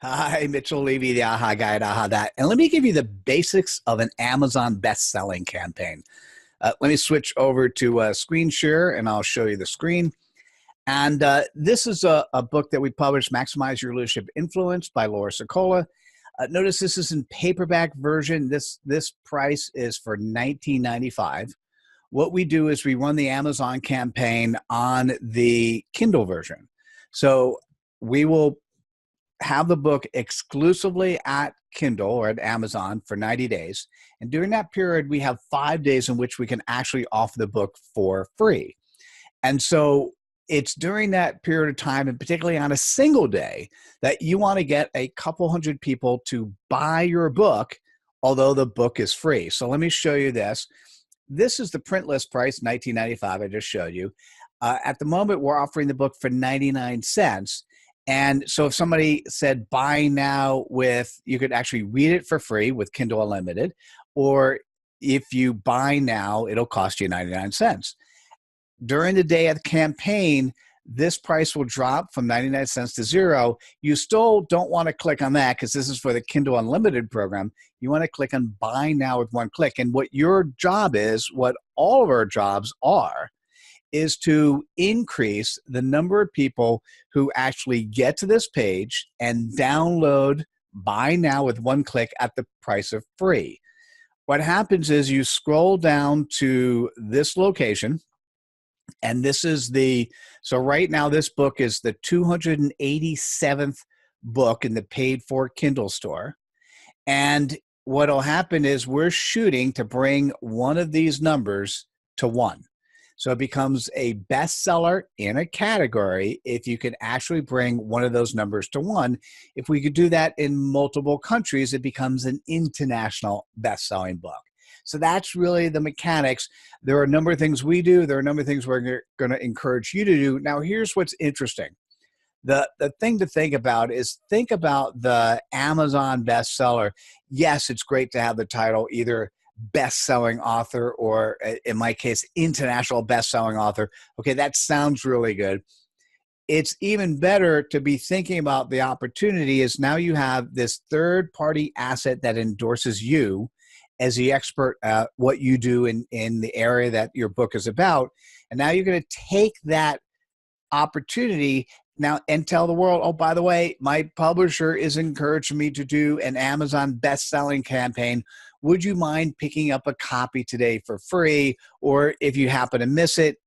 Hi, Mitchell Levy, the AHA guy at AHAthat. And let me give you the basics of an Amazon best-selling campaign. Let me switch over to screen share, and I'll show you the screen. And this is a book that we published, Maximize Your Leadership Influence by Laura Sokola. Notice this is in paperback version. This price is for $19.95. What we do is we run the Amazon campaign on the Kindle version. So we will have the book exclusively at Kindle or at Amazon for 90 days. And during that period, we have 5 days in which we can actually offer the book for free. And so it's during that period of time, and particularly on a single day, that you want to get a couple hundred people to buy your book, although the book is free. So let me show you this. This is the print list price, $19.95, I just showed you. At the moment, we're offering the book for 99 cents. And so if somebody said buy now you could actually read it for free with Kindle Unlimited, or if you buy now, it'll cost you 99 cents. During the day of the campaign, this price will drop from 99 cents to zero. You still don't want to click on that because this is for the Kindle Unlimited program. You want to click on buy now with one click. And what your job is, what all of our jobs are, is to increase the number of people who actually get to this page and download buy now with one click at the price of free. What happens is you scroll down to this location, and this is so right now this book is the 287th book in the paid for Kindle store. And what'll happen is we're shooting to bring one of these numbers to 1. So it becomes a bestseller in a category if you can actually bring one of those numbers to 1. If we could do that in multiple countries, it becomes an international best-selling book. So that's really the mechanics. There are a number of things we do. There are a number of things we're going to encourage you to do. Now, here's what's interesting. The thing to think about is think about the Amazon bestseller. Yes, it's great to have the title either best-selling author or, in my case, international best-selling author. Okay, that sounds really good. It's even better to be thinking about the opportunity is now you have this third-party asset that endorses you as the expert at what you do in the area that your book is about. And now you're going to take that opportunity now and tell the world, oh, by the way, my publisher is encouraging me to do an Amazon best-selling campaign. Would you mind picking up a copy today for free? Or if you happen to miss it,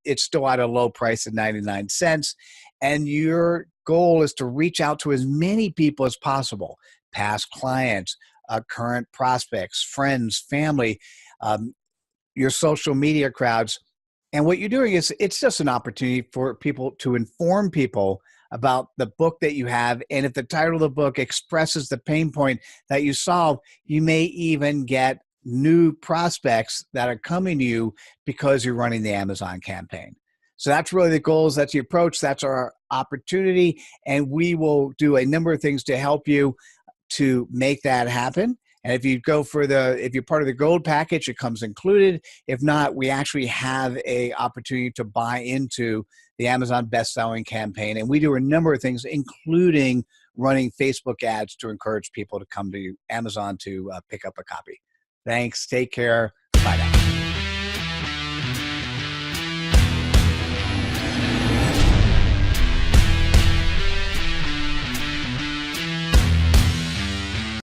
it's still at a low price of 99 cents. And your goal is to reach out to as many people as possible, past clients, current prospects, friends, family, your social media crowds. And what you're doing is it's just an opportunity for people to inform people about the book that you have. And if the title of the book expresses the pain point that you solve, you may even get new prospects that are coming to you because you're running the Amazon campaign. So that's really the goals. That's the approach. That's our opportunity. And we will do a number of things to help you to make that happen. And if you if you're part of the gold package, it comes included. If not, we actually have a opportunity to buy into the Amazon best-selling campaign. And we do a number of things, including running Facebook ads to encourage people to come to Amazon to pick up a copy. Thanks. Take care. Bye now.